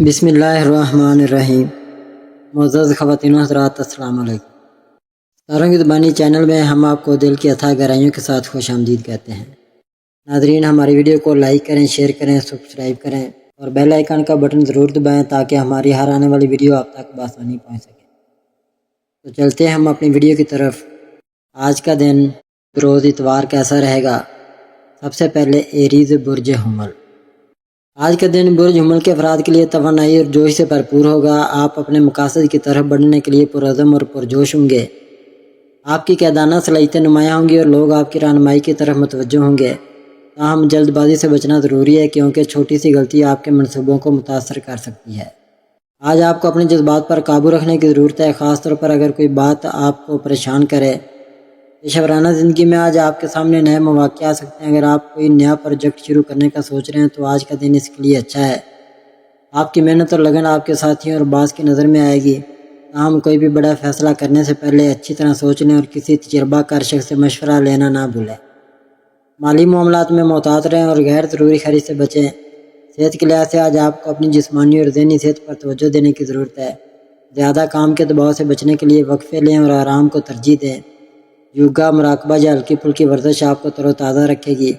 بسم اللہ الرحمن الرحیم۔ معزز خواتین و حضرات، السلام علیکم۔ ستاروں کی زبانی چینل میں ہم آپ کو دل کی اتھاہ گہرائیوں کے ساتھ خوش آمدید کہتے ہیں۔ ناظرین، ہماری ویڈیو کو لائک کریں، شیئر کریں، سبسکرائب کریں اور بیل آئیکن کا بٹن ضرور دبائیں تاکہ ہماری ہر آنے والی ویڈیو آپ تک بآسانی پہنچ سکے۔ تو چلتے ہیں ہم اپنی ویڈیو کی طرف۔ آج کا دن روز اتوار کیسا رہے گا؟ سب سے پہلے ایریز برج حمل۔ آج کا دن برج حمل کے افراد کے لیے توانائی اور جوش سے بھرپور ہوگا۔ آپ اپنے مقاصد کی طرف بڑھنے کے لیے پرعزم اور پرجوش ہوں گے۔ آپ کی قیادانہ صلاحیتیں نمایاں ہوں گی اور لوگ آپ کی رہنمائی کی طرف متوجہ ہوں گے۔ تاہم جلد بازی سے بچنا ضروری ہے کیونکہ چھوٹی سی غلطی آپ کے منصوبوں کو متاثر کر سکتی ہے۔ آج آپ کو اپنے جذبات پر قابو رکھنے کی ضرورت ہے، خاص طور پر اگر کوئی بات آپ کو پریشان کرے۔ پیشہ ورانہ زندگی میں آج آپ کے سامنے نئے مواقع آ سکتے ہیں۔ اگر آپ کوئی نیا پروجیکٹ شروع کرنے کا سوچ رہے ہیں تو آج کا دن اس کے لیے اچھا ہے۔ آپ کی محنت اور لگن آپ کے ساتھیوں اور باس کی نظر میں آئے گی۔ تاہم کوئی بھی بڑا فیصلہ کرنے سے پہلے اچھی طرح سوچ لیں اور کسی تجربہ کار شخص سے مشورہ لینا نہ بھولیں۔ مالی معاملات میں محتاط رہیں اور غیر ضروری خرید سے بچیں۔ صحت کے لحاظ سے آج آپ کو اپنی جسمانی اور ذہنی صحت پر توجہ دینے کی ضرورت ہے۔ زیادہ کام کے دباؤ سے بچنے کے لیے وقفے لیں اور آرام کو ترجیح دیں۔ یوگا، مراقبہ یا ہلکی پھلکی ورزش آپ کو تر و تازہ رکھے گی۔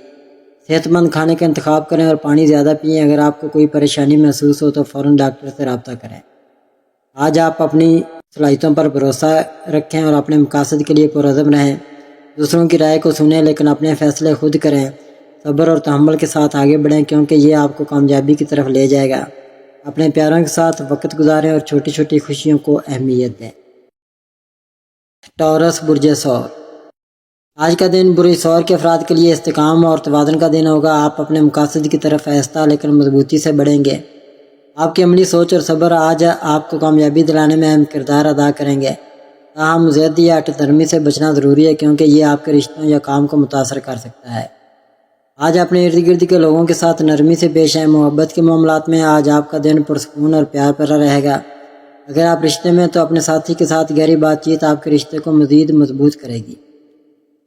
صحت مند کھانے کا انتخاب کریں اور پانی زیادہ پئیں۔ اگر آپ کو کوئی پریشانی محسوس ہو تو فوراً ڈاکٹر سے رابطہ کریں۔ آج آپ اپنی صلاحیتوں پر بھروسہ رکھیں اور اپنے مقاصد کے لیے پرعزم رہیں۔ دوسروں کی رائے کو سنیں لیکن اپنے فیصلے خود کریں۔ صبر اور تحمل کے ساتھ آگے بڑھیں کیونکہ یہ آپ کو کامیابی کی طرف لے جائے گا۔ اپنے پیاروں کے ساتھ وقت گزاریں اور چھوٹی چھوٹی خوشیوں کو اہمیت دیں۔ ٹورس برج ثور۔ آج کا دن برج ثور کے افراد کے لیے استحکام اور توازن کا دن ہوگا۔ آپ اپنے مقاصد کی طرف آہستہ لیکن مضبوطی سے بڑھیں گے۔ آپ کی عملی سوچ اور صبر آج آپ کو کامیابی دلانے میں اہم کردار ادا کریں گے۔ تاہم زیادتی یا ہٹ درمی سے بچنا ضروری ہے کیونکہ یہ آپ کے رشتوں یا کام کو متاثر کر سکتا ہے۔ آج اپنے ارد گرد کے لوگوں کے ساتھ نرمی سے پیش آئیں۔ محبت کے معاملات میں آج آپ کا دن پرسکون اور پیار بھرا رہے گا۔ اگر آپ رشتے میں تو اپنے ساتھی کے ساتھ گہری بات چیت آپ کے رشتے کو مزید مضبوط کرے گی۔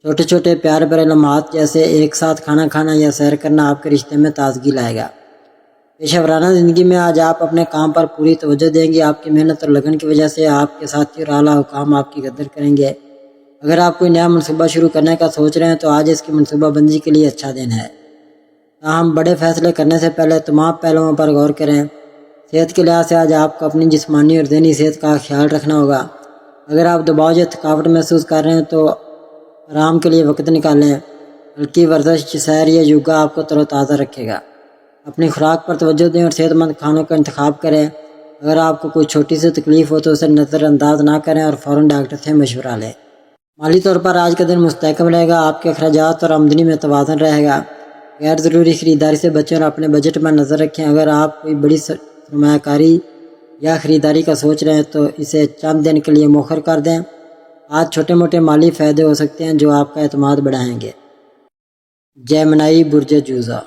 چھوٹے چھوٹے پیار بھرے لمحات جیسے ایک ساتھ کھانا کھانا یا سیر کرنا آپ کے رشتے میں تازگی لائے گا۔ پیشہ ورانہ زندگی میں آج آپ اپنے کام پر پوری توجہ دیں گے۔ آپ کی محنت اور لگن کی وجہ سے آپ کے ساتھی اور اعلیٰ حکام آپ کی قدر کریں گے۔ اگر آپ کوئی نیا منصوبہ شروع کرنے کا سوچ رہے ہیں تو آج اس کی منصوبہ بندی کے لیے اچھا دن ہے۔ تاہم بڑے فیصلے کرنے سے پہلے تمام پہلوؤں پر غور کریں۔ صحت کے لحاظ سے آج آپ کو اپنی جسمانی اور ذہنی صحت کا خیال رکھنا ہوگا۔ اگر آپ دباؤ یا تھکاوٹ محسوس کر رہے ہیں تو آرام کے لیے وقت نکالیں۔ ہلکی ورزش، سیر یا یوگا آپ کو تر و تازہ رکھے گا۔ اپنی خوراک پر توجہ دیں اور صحت مند کھانوں کا انتخاب کریں۔ اگر آپ کو کوئی چھوٹی سی تکلیف ہو تو اسے نظر انداز نہ کریں اور فوراً ڈاکٹر سے مشورہ لیں۔ مالی طور پر آج کا دن مستحکم رہے گا۔ آپ کے اخراجات اور آمدنی میں توازن رہے گا۔ غیر ضروری خریداری سے بچیں اور اپنے بجٹ پر نظر رکھیں۔ اگر آپ کوئی بڑی سرمایہ کاری یا خریداری کا سوچ رہے ہیں تو اسے چند دن کے لیے مؤخر کر دیں۔ آج چھوٹے موٹے مالی فائدے ہو سکتے ہیں جو آپ کا اعتماد بڑھائیں گے۔ جیمنائی برج جوزہ۔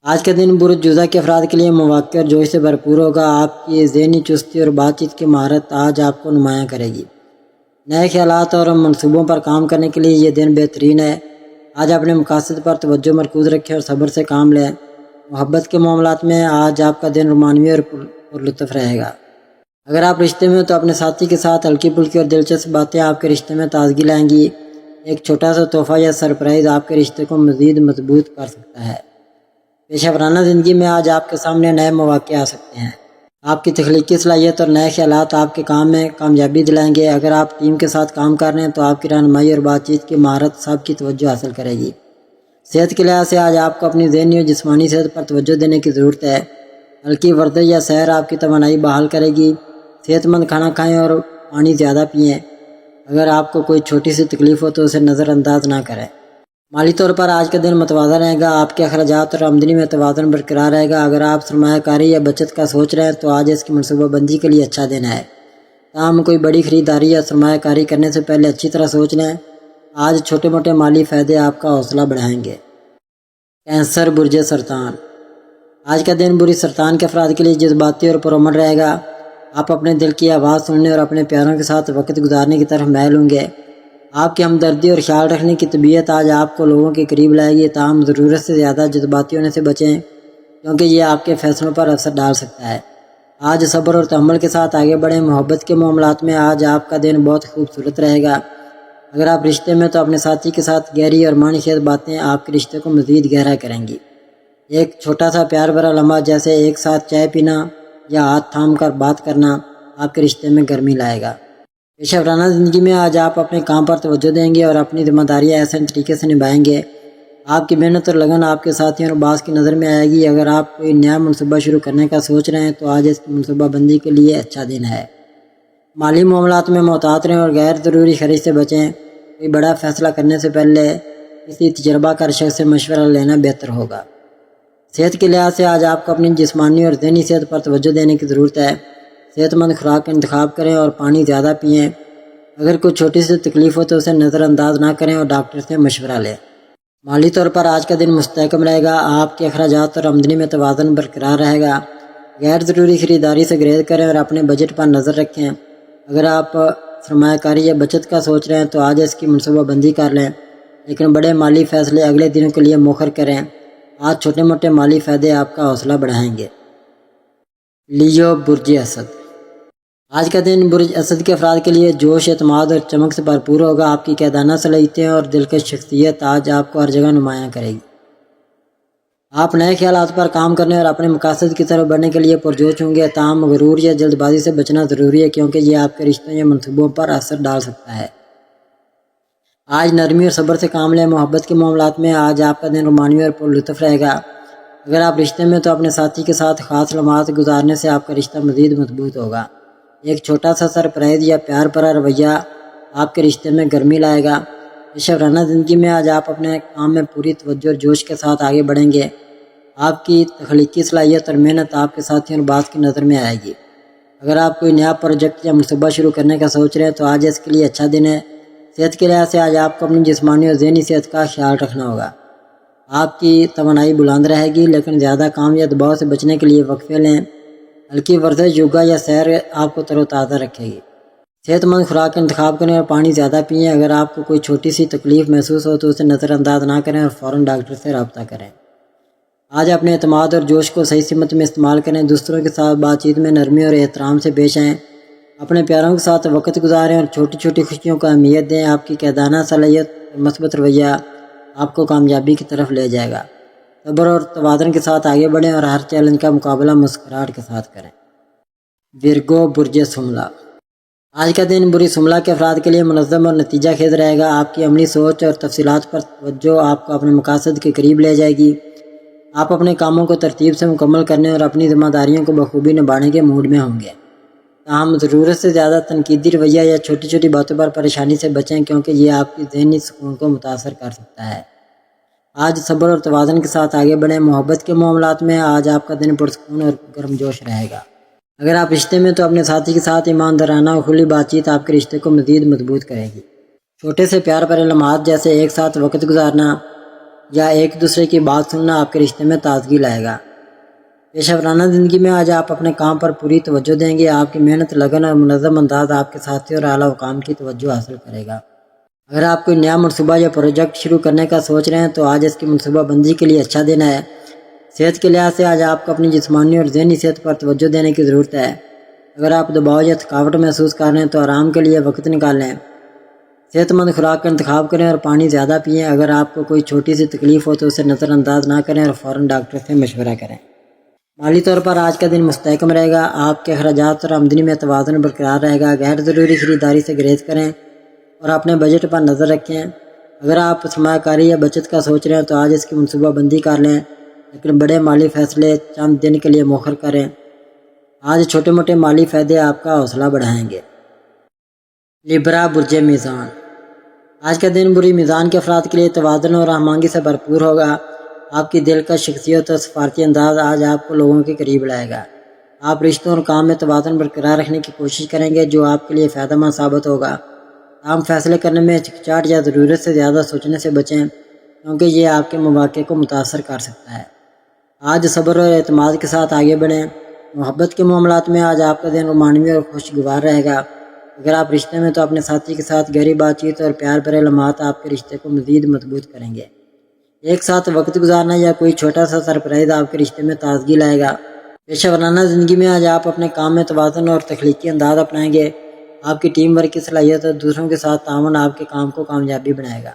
آج کا دن برج جوزہ کے افراد کے لیے مواقع اور جوش سے بھرپور ہوگا۔ آپ کی ذہنی چستی اور بات چیت کی مہارت آج آپ کو نمایاں کرے گی۔ نئے خیالات اور منصوبوں پر کام کرنے کے لیے یہ دن بہترین ہے۔ آج اپنے مقاصد پر توجہ مرکوز رکھیں اور صبر سے کام لیں۔ محبت کے معاملات میں آج آپ کا دن رومانوی اور پرلطف رہے گا۔ اگر آپ رشتے میں تو اپنے ساتھی کے ساتھ ہلکی پھلکی اور دلچسپ باتیں آپ کے رشتے میں تازگی لائیں گی۔ ایک چھوٹا سا تحفہ یا سرپرائز آپ کے رشتے کو مزید مضبوط کر سکتا ہے۔ پیشہ ورانہ زندگی میں آج آپ کے سامنے نئے مواقع آ سکتے ہیں۔ آپ کی تخلیقی صلاحیت اور نئے خیالات آپ کے کام میں کامیابی دلائیں گے۔ اگر آپ ٹیم کے ساتھ کام کر رہے ہیں تو آپ کی رہنمائی اور بات چیت کی مہارت سب کی توجہ حاصل کرے گی۔ صحت کے لحاظ سے آج آپ کو اپنی ذہنی اور جسمانی صحت پر توجہ دینے کی ضرورت ہے۔ ہلکی ورزش یا سیر آپ کی توانائی بحال کرے گی۔ صحت مند کھانا کھائیں اور پانی زیادہ پئیں۔ اگر آپ کو کوئی چھوٹی سی تکلیف ہو تو اسے نظر انداز نہ کریں۔ مالی طور پر آج کا دن متوازن رہے گا۔ آپ کے اخراجات اور آمدنی میں توازن برقرار رہے گا۔ اگر آپ سرمایہ کاری یا بچت کا سوچ رہے ہیں تو آج اس کی منصوبہ بندی کے لیے اچھا دن ہے۔ تاہم کوئی بڑی خریداری یا سرمایہ کاری کرنے سے پہلے اچھی طرح سوچ لیں۔ آج چھوٹے موٹے مالی فائدے آپ کا حوصلہ بڑھائیں گے۔ کینسر برج سرطان۔ آج کا دن برج سرطان کے افراد کے لیے جذباتی اور پرامن رہے گا۔ آپ اپنے دل کی آواز سننے اور اپنے پیاروں کے ساتھ وقت گزارنے کی طرف میل ہوں گے۔ آپ کی ہمدردی اور خیال رکھنے کی طبیعت آج آپ کو لوگوں کے قریب لائے گی۔ تاہم ضرورت سے زیادہ جذباتی ہونے سے بچیں کیونکہ یہ آپ کے فیصلوں پر اثر ڈال سکتا ہے۔ آج صبر اور تحمل کے ساتھ آگے بڑھیں۔ محبت کے معاملات میں آج آپ کا دن بہت خوبصورت رہے گا۔ اگر آپ رشتے میں تو اپنے ساتھی کے ساتھ گہری اور معنی خیز باتیں آپ کے رشتے کو مزید گہرا کریں گی۔ ایک چھوٹا سا پیار بھرا لمحہ جیسے ایک ساتھ چائے پینا یا ہاتھ تھام کر بات کرنا آپ کے رشتے میں گرمی لائے گا۔ پیشہ ورانہ زندگی میں آج آپ اپنے کام پر توجہ دیں گے اور اپنی ذمہ داریاں ایسے طریقے سے نبھائیں گے۔ آپ کی محنت اور لگن آپ کے ساتھیوں اور باس کی نظر میں آئے گی۔ اگر آپ کوئی نیا منصوبہ شروع کرنے کا سوچ رہے ہیں تو آج اس کی منصوبہ بندی کے لیے اچھا دن ہے۔ مالی معاملات میں محتاط رہیں اور غیر ضروری خرچ سے بچیں۔ کوئی بڑا فیصلہ کرنے سے پہلے کسی تجربہ کار شخص سے مشورہ لینا بہتر ہوگا۔ صحت کے لحاظ سے آج آپ کو اپنی جسمانی اور ذہنی صحت پر توجہ دینے کی ضرورت ہے۔ صحت مند خوراک کا انتخاب کریں اور پانی زیادہ پئیں۔ اگر کوئی چھوٹی سی تکلیف ہو تو اسے نظر انداز نہ کریں اور ڈاکٹر سے مشورہ لیں۔ مالی طور پر آج کا دن مستحکم رہے گا۔ آپ کے اخراجات اور آمدنی میں توازن برقرار رہے گا۔ غیر ضروری خریداری سے گریز کریں اور اپنے بجٹ پر نظر رکھیں۔ اگر آپ سرمایہ کاری یا بچت کا سوچ رہے ہیں تو آج اس کی منصوبہ بندی کر لیں، لیکن بڑے مالی فیصلے اگلے دنوں کے لیے مؤخر کریں۔ آج چھوٹے موٹے مالی فائدے آپ کا حوصلہ بڑھائیں گے۔ لیو برج اسد، آج کا دن برج اسد کے افراد کے لیے جوش، اعتماد اور چمک سے بھرپور ہوگا۔ آپ کی قیادانہ صلاحیتیں اور دلکش شخصیت آج آپ کو ہر جگہ نمایاں کرے گی۔ آپ نئے خیالات پر کام کرنے اور اپنے مقاصد کی طرف بڑھنے کے لیے پرجوش ہوں گے۔ تاہم غرور یا جلد بازی سے بچنا ضروری ہے کیونکہ یہ آپ کے رشتوں یا منصوبوں پر اثر ڈال سکتا ہے۔ آج نرمی اور صبر سے کام لیں۔ محبت کے معاملات میں آج آپ کا دن رومانوی اور پرلطف رہے گا۔ اگر آپ رشتے میں تو اپنے ساتھی کے ساتھ خاص لمحات گزارنے سے آپ کا رشتہ مزید مضبوط ہوگا۔ ایک چھوٹا سا سرپرائز یا پیار بھرا رویہ آپ کے رشتے میں گرمی لائے گا۔ پیشہ ورانہ زندگی میں آج آپ اپنے کام میں پوری توجہ اور جوش کے ساتھ آگے بڑھیں گے۔ آپ کی تخلیقی صلاحیت اور محنت آپ کے ساتھیوں اور باس کی نظر میں آئے گی۔ اگر آپ کوئی نیا پروجیکٹ یا منصوبہ شروع کرنے کا سوچ رہے ہیں تو آج اس کے لیے اچھا دن ہے۔ صحت کے لحاظ سے آج آپ کو اپنی جسمانی اور ذہنی صحت کا خیال رکھنا ہوگا۔ آپ کی توانائی بلند رہے گی لیکن زیادہ کام یا دباؤ سے بچنے کے لیے وقفے لیں۔ ہلکی ورزش، یوگا یا سیر آپ کو تر و تازہ رکھے گی۔ صحت مند خوراک کا انتخاب کریں اور پانی زیادہ پئیں۔ اگر آپ کو کوئی چھوٹی سی تکلیف محسوس ہو تو اسے نظر انداز نہ کریں اور فوراً ڈاکٹر سے رابطہ کریں۔ آج اپنے اعتماد اور جوش کو صحیح سمت میں استعمال کریں۔ دوسروں کے ساتھ بات چیت میں نرمی اور احترام سے پیش آئیں۔ اپنے پیاروں کے ساتھ وقت گزاریں اور چھوٹی چھوٹی خوشیوں کو اہمیت دیں۔ آپ کی قیادانہ صلاحیت اور مثبت رویہ آپ کو کامیابی کی طرف لے جائے گا۔ صبر اور توازن کے ساتھ آگے بڑھیں اور ہر چیلنج کا مقابلہ مسکراہٹ کے ساتھ کریں۔ ورگو برج سملا، آج کا دن برج سملا کے افراد کے لیے منظم اور نتیجہ خیز رہے گا۔ آپ کی عملی سوچ اور تفصیلات پر توجہ آپ کو اپنے مقاصد کے قریب لے جائے گی۔ آپ اپنے کاموں کو ترتیب سے مکمل کرنے اور اپنی ذمہ داریوں کو بخوبی نبھانے کے موڈ میں ہوں گے۔ تاہم ضرورت سے زیادہ تنقیدی رویہ یا چھوٹی چھوٹی باتوں پر پریشانی سے بچیں کیونکہ یہ آپ کی ذہنی سکون کو متاثر کر سکتا ہے۔ آج صبر اور توازن کے ساتھ آگے بڑھیں۔ محبت کے معاملات میں آج آپ کا دن پرسکون اور گرمجوش رہے گا۔ اگر آپ رشتے میں تو اپنے ساتھی کے ساتھ ایماندارانہ اور کھلی بات چیت آپ کے رشتے کو مزید مضبوط کرے گی۔ چھوٹے سے پیار بھرے لمحات جیسے ایک ساتھ وقت گزارنا یا ایک دوسرے کی بات سننا آپ کے رشتے میں تازگی لائے گا۔ پیشہ ورانہ زندگی میں آج آپ اپنے کام پر پوری توجہ دیں گے۔ آپ کی محنت، لگن اور منظم انداز آپ کے ساتھی اور اعلیٰ حکام کی توجہ حاصل کرے گا۔ اگر آپ کوئی نیا منصوبہ یا پروجیکٹ شروع کرنے کا سوچ رہے ہیں تو آج اس کی منصوبہ بندی کے لیے اچھا دن ہے۔ صحت کے لحاظ سے آج آپ کو اپنی جسمانی اور ذہنی صحت پر توجہ دینے کی ضرورت ہے۔ اگر آپ دباؤ یا تھکاوٹ محسوس کر رہے ہیں تو آرام کے لیے وقت نکالیں۔ صحت مند خوراک کا انتخاب کریں اور پانی زیادہ پئیں۔ اگر آپ کو کوئی چھوٹی سی تکلیف ہو تو اسے نظر انداز نہ کریں اور فوراً ڈاکٹر سے مشورہ کریں۔ مالی طور پر آج کا دن مستحکم رہے گا۔ آپ کے اخراجات اور آمدنی میں توازن برقرار رہے گا۔ غیر ضروری خریداری سے گریز کریں اور اپنے بجٹ پر نظر رکھیں۔ اگر آپ سرمایہ کاری یا بچت کا سوچ رہے ہیں تو آج اس کی منصوبہ بندی کر لیں، لیکن بڑے مالی فیصلے چند دن کے لیے مؤخر کریں۔ آج چھوٹے موٹے مالی فائدے آپ کا حوصلہ بڑھائیں گے۔ لیبرا برج میزان، آج کا دن برج میزان کے افراد کے لیے توازن اور ہمانگی سے بھرپور ہوگا۔ آپ کی دلکش شخصیت اور سفارتی انداز آج آپ کو لوگوں کے قریب لائے گا۔ آپ رشتوں اور کام میں توازن برقرار رکھنے کی کوشش کریں گے جو آپ کے لیے فائدہ مند ثابت ہوگا۔ عام فیصلے کرنے میں ہچکچاہٹ یا ضرورت سے زیادہ سوچنے سے بچیں کیونکہ یہ آپ کے مواقع کو متاثر کر سکتا ہے۔ آج صبر اور اعتماد کے ساتھ آگے بڑھیں۔ محبت کے معاملات میں آج آپ کا دن رومانوی اور خوشگوار رہے گا۔ اگر آپ رشتے میں تو اپنے ساتھی کے ساتھ گہری بات چیت اور پیار بھرے لمحات آپ کے رشتے کو مزید مضبوط کریں گے۔ ایک ساتھ وقت گزارنا یا کوئی چھوٹا سا سرپرائز آپ کے رشتے میں تازگی لائے گا۔ پیشہ ورانہ زندگی میں آج آپ اپنے کام میں توازن اور تخلیقی انداز اپنائیں گے۔ آپ کی ٹیم ورک کی صلاحیت اور دوسروں کے ساتھ تعاون آپ کے کام کو کامیابی بنائے گا۔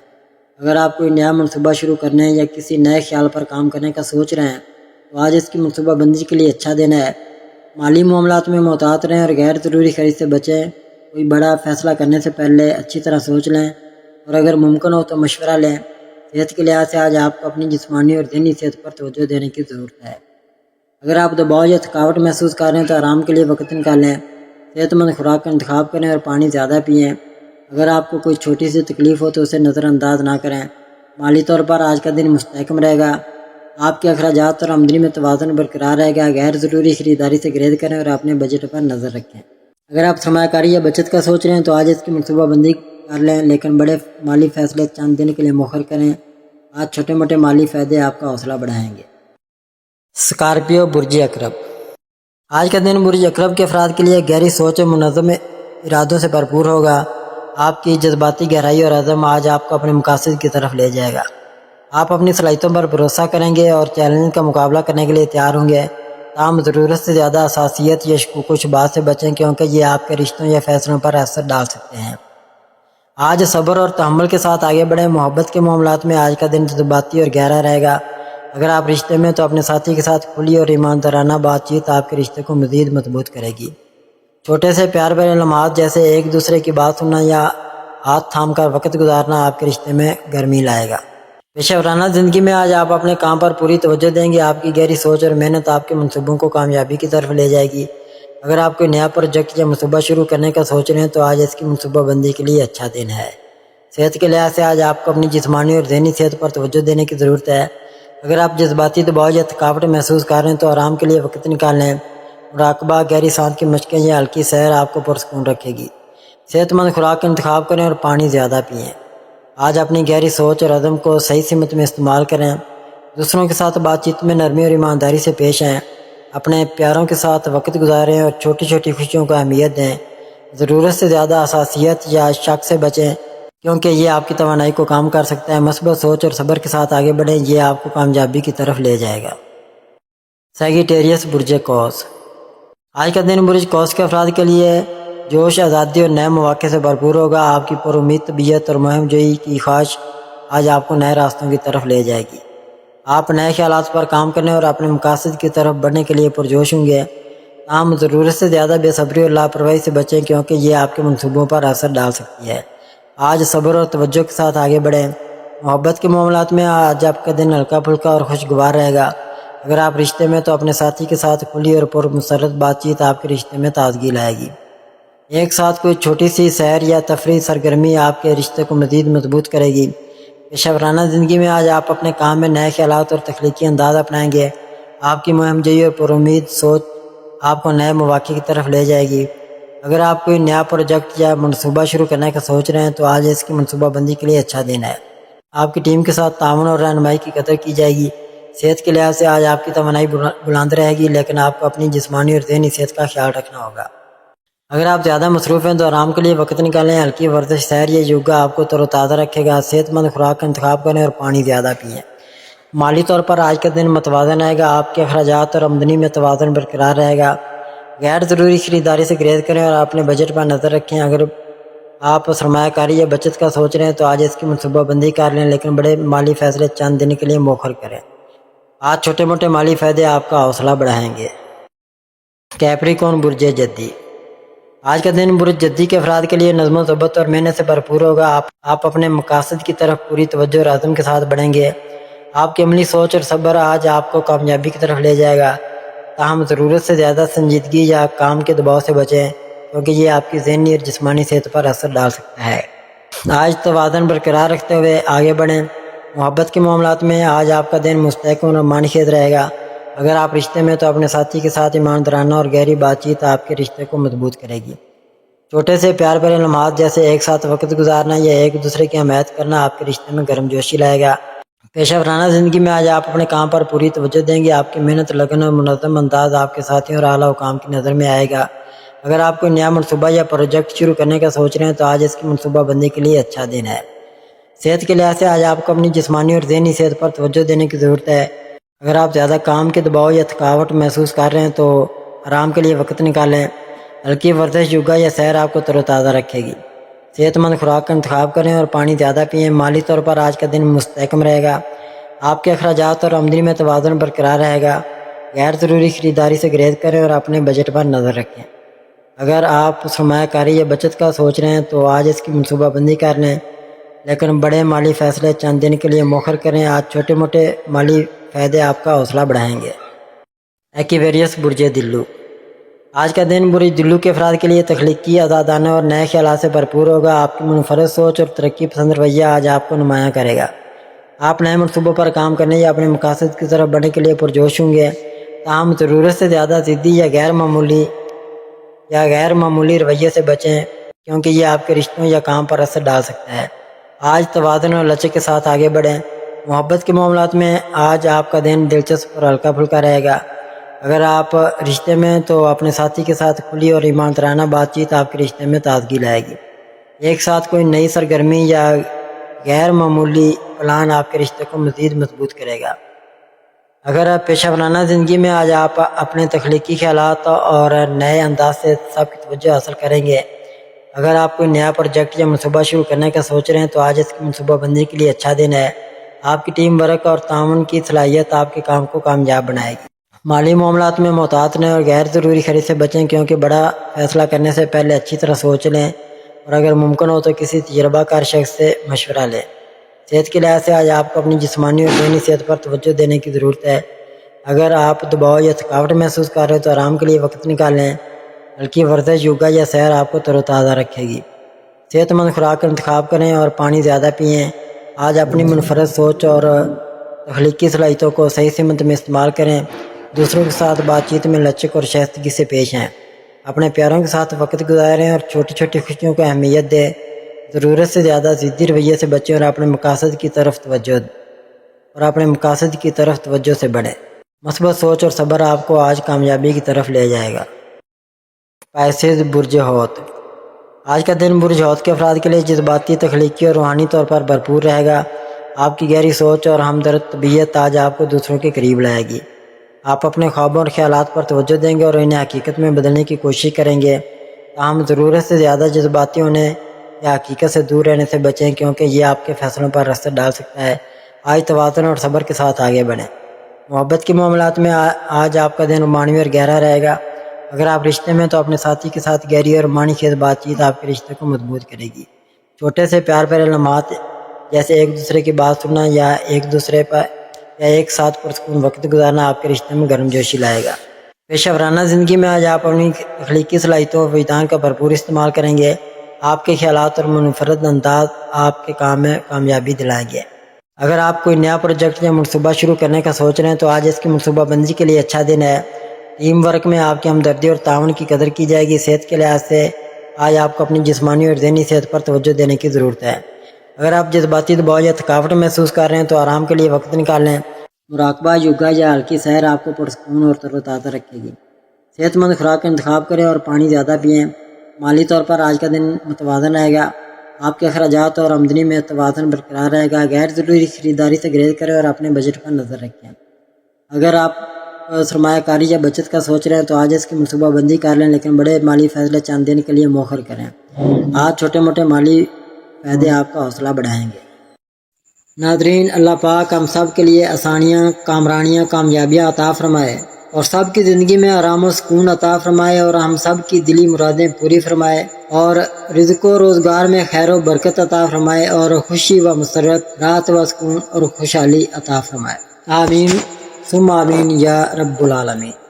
اگر آپ کوئی نیا منصوبہ شروع کرنے یا کسی نئے خیال پر کام کرنے کا سوچ رہے ہیں تو آج اس کی منصوبہ بندی کے لیے اچھا دن ہے۔ مالی معاملات میں محتاط رہیں اور غیر ضروری خرید سے بچیں۔ کوئی بڑا فیصلہ کرنے سے پہلے اچھی طرح سوچ لیں اور اگر ممکن ہو تو مشورہ لیں۔ صحت کے لحاظ سے آج آپ کو اپنی جسمانی اور ذہنی صحت پر توجہ دینے کی ضرورت ہے۔ اگر آپ دباؤ یا تھکاوٹ محسوس کر رہے ہیں تو آرام کے لیے وقت نکالیں، صحت مند خوراک کا انتخاب کریں اور پانی زیادہ پئیں۔ اگر آپ کو کوئی چھوٹی سی تکلیف ہو تو اسے نظر انداز نہ کریں۔ مالی طور پر آج کا دن مستحکم رہے گا۔ آپ کے اخراجات اور آمدنی میں توازن برقرار رہے گا۔ غیر ضروری خریداری سے گریز کریں اور اپنے بجٹ پر نظر رکھیں۔ اگر آپ سرمایہ کاری یا بچت کا سوچ رہے ہیں تو آج اس کی منصوبہ بندی کر لیں، لیکن بڑے مالی فیصلے چند دن کے لیے مؤخر کریں۔ آج چھوٹے موٹے مالی فائدے آپ کا حوصلہ بڑھائیں گے۔ اسکارپیو برج اکرب۔ آج کا دن برج اکرب کے افراد کے لیے گہری سوچ اور منظم ارادوں سے بھرپور ہوگا۔ آپ کی جذباتی گہرائی اور عزم آج آپ کو اپنے مقاصد کی طرف لے جائے گا۔ آپ اپنی صلاحیتوں پر بھروسہ کریں گے اور چیلنج کا مقابلہ کرنے کے لیے تیار ہوں گے۔ تاہم ضرورت سے زیادہ حساسیت یا شکوک و شبہات سے بچیں کیونکہ یہ آپ کے رشتوں یا فیصلوں پر اثر ڈال سکتے ہیں۔ آج صبر اور تحمل کے ساتھ آگے بڑھیں۔ محبت کے معاملات میں آج کا دن جذباتی اور گہرا رہے گا۔ اگر آپ رشتے میں تو اپنے ساتھی کے ساتھ کھلی اور ایماندارانہ بات چیت آپ کے رشتے کو مزید مضبوط کرے گی۔ چھوٹے سے پیار بھرے لمحات جیسے ایک دوسرے کی بات سننا یا ہاتھ تھام کر وقت گزارنا آپ کے رشتے میں گرمی لائے گا۔ پیشہ ورانہ زندگی میں آج آپ اپنے کام پر پوری توجہ دیں گے۔ آپ کی گہری سوچ اور محنت آپ کے منصوبوں کو کامیابی کی طرف لے جائے گی۔ اگر آپ کوئی نیا پروجیکٹ یا منصوبہ شروع کرنے کا سوچ رہے ہیں تو آج اس کی منصوبہ بندی کے لیے اچھا دن ہے۔ صحت کے لحاظ سے آج آپ کو اپنی جسمانی اور ذہنی صحت پر توجہ دینے کی ضرورت ہے۔ اگر آپ جذباتی دباؤ یا تھکاوٹ محسوس کر رہے ہیں تو آرام کے لیے وقت نکال لیں۔ مراقبہ، گہری سانس کی مشقیں یا ہلکی سیر آپ کو پرسکون رکھے گی۔ صحت مند خوراک کا انتخاب کریں اور پانی زیادہ پئیں۔ آج اپنی گہری سوچ اور عزم کو صحیح سمت میں استعمال کریں۔ دوسروں کے ساتھ بات چیت میں نرمی اور ایمانداری سے پیش آئیں۔ اپنے پیاروں کے ساتھ وقت گزاریں اور چھوٹی چھوٹی خوشیوں کو اہمیت دیں۔ ضرورت سے زیادہ حساسیت یا شک سے بچیں کیونکہ یہ آپ کی توانائی کو کم کر سکتا ہے۔ مثبت سوچ اور صبر کے ساتھ آگے بڑھیں، یہ آپ کو کامیابی کی طرف لے جائے گا۔ سیگیٹیریس برج قوس۔ آج کا دن برج قوس کے افراد کے لیے جوش، آزادی اور نئے مواقع سے بھرپور ہوگا۔ آپ کی پر امید طبیعت اور مہم جوئی کی خواہش آج آپ کو نئے راستوں کی طرف لے جائے گی۔ آپ نئے خیالات پر کام کرنے اور اپنے مقاصد کی طرف بڑھنے کے لیے پرجوش ہوں گے۔ تاہم ضرورت سے زیادہ بے صبری اور لاپرواہی سے بچیں کیونکہ یہ آپ کے منصوبوں پر اثر ڈال سکتی ہے۔ آج صبر اور توجہ کے ساتھ آگے بڑھیں۔ محبت کے معاملات میں آج آپ کا دن ہلکا پھلکا اور خوشگوار رہے گا۔ اگر آپ رشتے میں تو اپنے ساتھی کے ساتھ کھلی اور پرمسرت بات چیت آپ کے رشتے میں تازگی لائے گی۔ ایک ساتھ کوئی چھوٹی سی سیر یا تفریح سرگرمی آپ کے رشتے کو مزید مضبوط کرے گی۔ پیشہ ورانہ زندگی میں آج آپ اپنے کام میں نئے خیالات اور تخلیقی انداز اپنائیں گے۔ آپ کی مہم جوئی اور پرامید سوچ آپ کو نئے مواقع کی طرف لے جائے گی۔ اگر آپ کوئی نیا پروجیکٹ یا منصوبہ شروع کرنے کا سوچ رہے ہیں تو آج اس کی منصوبہ بندی کے لیے اچھا دن ہے۔ آپ کی ٹیم کے ساتھ تعاون اور رہنمائی کی قدر کی جائے گی۔ صحت کے لحاظ سے آج آپ کی توانائی بلند رہے گی، لیکن آپ کو اپنی جسمانی اور ذہنی صحت کا خیال رکھنا ہوگا۔ اگر آپ زیادہ مصروف ہیں تو آرام کے لیے وقت نکالیں۔ ہلکی ورزش، سیر یا یوگا آپ کو تر و تازہ رکھے گا۔ صحت مند خوراک کا انتخاب کریں اور پانی زیادہ پئیں۔ مالی طور پر آج کا دن متوازن رہے گا۔ آپ کے اخراجات اور آمدنی میں توازن برقرار رہے گا۔ غیر ضروری خریداری سے گریز کریں اور اپنے بجٹ پر نظر رکھیں۔ اگر آپ سرمایہ کاری یا بچت کا سوچ رہے ہیں تو آج اس کی منصوبہ بندی کر لیں، لیکن بڑے مالی فیصلے چند دن کے لیے مؤخر کریں۔ آج چھوٹے موٹے مالی فائدے آپ کا حوصلہ بڑھائیں گے۔ کیپریکون برج جدی۔ آج کا دن برج جدی کے افراد کے لیے نظم و ضبط اور محنت سے بھرپور ہوگا۔ آپ اپنے مقاصد کی طرف پوری توجہ اور عزم کے ساتھ بڑھیں گے۔ آپ کی عملی سوچ اور صبر آج آپ کو کامیابی کی طرف لے جائے گا۔ تاہم ضرورت سے زیادہ سنجیدگی یا کام کے دباؤ سے بچیں کیونکہ یہ آپ کی ذہنی اور جسمانی صحت پر اثر ڈال سکتا ہے۔ آج توازن برقرار رکھتے ہوئے آگے بڑھیں۔ محبت کے معاملات میں آج آپ کا دن مستحکم اور رومانی خیز رہے گا۔ اگر آپ رشتے میں تو اپنے ساتھی کے ساتھ ایماندارانہ اور گہری بات چیت آپ کے رشتے کو مضبوط کرے گی۔ چھوٹے سے پیار بھرے لمحات جیسے ایک ساتھ وقت گزارنا یا ایک دوسرے کی حمایت کرنا آپ کے رشتے میں گرم جوشی لائے گا۔ پیشہ ورانہ زندگی میں آج آپ اپنے کام پر پوری توجہ دیں گے۔ آپ کی محنت، لگن اور منظم انداز آپ کے ساتھیوں اور اعلیٰ حکام کی نظر میں آئے گا۔ اگر آپ کوئی نیا منصوبہ یا پروجیکٹ شروع کرنے کا سوچ رہے ہیں تو آج اس کی منصوبہ بندی کے لیے اچھا دن ہے۔ صحت کے لحاظ سے آج آپ کو اپنی جسمانی اور ذہنی صحت پر توجہ دینے کی ضرورت ہے۔ اگر آپ زیادہ کام کے دباؤ یا تھکاوٹ محسوس کر رہے ہیں تو آرام کے لیے وقت نکالیں۔ ہلکی ورزش، یوگا یا سیر آپ کو تر و تازہ رکھے گی۔ صحت مند خوراک کا انتخاب کریں اور پانی زیادہ پئیں۔ مالی طور پر آج کا دن مستحکم رہے گا۔ آپ کے اخراجات اور آمدنی میں توازن برقرار رہے گا۔ غیر ضروری خریداری سے گریز کریں اور اپنے بجٹ پر نظر رکھیں۔ اگر آپ سرمایہ کاری یا بچت کا سوچ رہے ہیں تو آج اس کی منصوبہ بندی کر لیں، لیکن بڑے مالی فیصلے چند دن کے لیے مؤخر کریں۔ آج چھوٹے موٹے مالی فائدے آپ کا حوصلہ بڑھائیں گے۔ ایکویریس برج دلو، آج کا دن برج دلو کے افراد کے لیے تخلیقی، آزادانہ اور نئے خیالات سے بھرپور ہوگا۔ آپ کی منفرد سوچ اور ترقی پسند رویہ آج آپ کو نمایاں کرے گا۔ آپ نئے منصوبوں پر کام کرنے یا اپنے مقاصد کی طرف بڑھنے کے لیے پرجوش ہوں گے، تاہم ضرورت سے زیادہ ضدی یا غیر معمولی رویے سے بچیں کیونکہ یہ آپ کے رشتوں یا کام پر اثر ڈال سکتا ہے۔ آج توازن اور لچک کے ساتھ آگے بڑھیں۔ محبت کے معاملات میں آج آپ کا دن دلچسپ اور ہلکا پھلکا رہے گا۔ اگر آپ رشتے میں تو اپنے ساتھی کے ساتھ کھلی اور ایماندارانہ بات چیت آپ کے رشتے میں تازگی لائے گی۔ ایک ساتھ کوئی نئی سرگرمی یا غیر معمولی پلان آپ کے رشتے کو مزید مضبوط کرے گا۔ اگر آپ پیشہ ورانہ زندگی میں آج آپ اپنے تخلیقی خیالات اور نئے انداز سے سب کی توجہ حاصل کریں گے۔ اگر آپ کوئی نیا پروجیکٹ یا منصوبہ شروع کرنے کا سوچ رہے ہیں تو آج اس کی منصوبہ بندی کے لیے اچھا دن ہے۔ آپ کی ٹیم ورک اور تعاون کی صلاحیت آپ کے کام کو کامیاب بنائے گی۔ مالی معاملات میں محتاط رہیں اور غیر ضروری خرید سے بچیں کیونکہ بڑا فیصلہ کرنے سے پہلے اچھی طرح سوچ لیں اور اگر ممکن ہو تو کسی تجربہ کار شخص سے مشورہ لیں۔ صحت کے لحاظ سے آج آپ کو اپنی جسمانی اور ذہنی صحت پر توجہ دینے کی ضرورت ہے۔ اگر آپ دباؤ یا تھکاوٹ محسوس کر رہے ہیں تو آرام کے لیے وقت نکالیں۔ ہلکی ورزش، یوگا یا سیر آپ کو تر و تازہ رکھے گی۔ صحت مند خوراک کا انتخاب کریں اور پانی زیادہ پئیں۔ آج اپنی منفرد سوچ اور تخلیقی صلاحیتوں کو صحیح سمت میں استعمال کریں۔ دوسروں کے ساتھ بات چیت میں لچک اور شائستگی سے پیش آئیں۔ اپنے پیاروں کے ساتھ وقت گزاریں اور چھوٹی چھوٹی خوشیوں کو اہمیت دیں۔ ضرورت سے زیادہ ضدی رویے سے بچیں اور اپنے مقاصد کی طرف توجہ سے بڑھیں۔ مثبت سوچ اور صبر آپ کو آج کامیابی کی طرف لے جائے گا۔ پائسیز برج حوت، آج کا دن برج حوت کے افراد کے لیے جذباتی، تخلیقی اور روحانی طور پر بھرپور رہے گا۔ آپ کی گہری سوچ اور ہمدرد طبیعت آج آپ کو دوسروں کے قریب لائے گی۔ آپ اپنے خوابوں اور خیالات پر توجہ دیں گے اور انہیں حقیقت میں بدلنے کی کوشش کریں گے، تاہم ضرورت سے زیادہ جذباتی ہونے یا حقیقت سے دور رہنے سے بچیں کیونکہ یہ آپ کے فیصلوں پر اثر ڈال سکتا ہے۔ آج توازن اور صبر کے ساتھ آگے بڑھیں۔ محبت کے معاملات میں آج آپ کا دن رومانوی اور گہرا رہے گا۔ اگر آپ رشتے میں تو اپنے ساتھی کے ساتھ گہری اور معنی خیز بات چیت آپ کے رشتے کو مضبوط کرے گی۔ چھوٹے سے پیار بھرے لمحات جیسے ایک دوسرے کی بات سننا یا ایک ساتھ پرسکون وقت گزارنا آپ کے رشتے میں گرم جوشی لائے گا۔ پیشہ ورانہ زندگی میں آج آپ اپنی تخلیقی صلاحیتوں اور وجدان کا بھرپور استعمال کریں گے۔ آپ کے خیالات اور منفرد انداز آپ کے کام میں کامیابی دلائیں گے۔ اگر آپ کوئی نیا پروجیکٹ یا منصوبہ شروع کرنے کا سوچ رہے ہیں تو آج اس کی منصوبہ بندی کے لیے اچھا دن ہے۔ ٹیم ورک میں آپ کی ہمدردی اور تعاون کی قدر کی جائے گی۔ صحت کے لحاظ سے آج آپ کو اپنی جسمانی اور ذہنی صحت پر توجہ دینے کی ضرورت ہے۔ اگر آپ جذباتی دباؤ یا تھکاوٹ محسوس کر رہے ہیں تو آرام کے لیے وقت نکال لیں۔ مراقبہ، یوگا یا ہلکی سیر آپ کو پرسکون اور تر و تازہ رکھے گی۔ صحت مند خوراک کا انتخاب کریں اور پانی زیادہ پئیں۔ مالی طور پر آج کا دن متوازن رہے گا۔ آپ کے اخراجات اور آمدنی میں توازن برقرار رہے گا۔ غیر ضروری خریداری سے گریز کریں اور اپنے بجٹ پر نظر رکھیں۔ اگر آپ سرمایہ کاری یا بچت کا سوچ رہے ہیں تو آج اس کی منصوبہ بندی کر لیں، لیکن بڑے مالی فیصلے چند دن کے لیے مؤخر کریں۔ آج چھوٹے موٹے مالی فائدے آپ کا حوصلہ بڑھائیں گے۔ ناظرین، اللہ پاک ہم سب کے لیے آسانیاں، کامرانیاں، کامیابیاں عطا فرمائے اور سب کی زندگی میں آرام و سکون عطا فرمائے اور ہم سب کی دلی مرادیں پوری فرمائے اور رزق و روزگار میں خیر و برکت عطا فرمائے اور خوشی و مسرت، راحت و سکون اور خوشحالی عطا فرمائے۔ آمین ثم آمین یا رب العالمین۔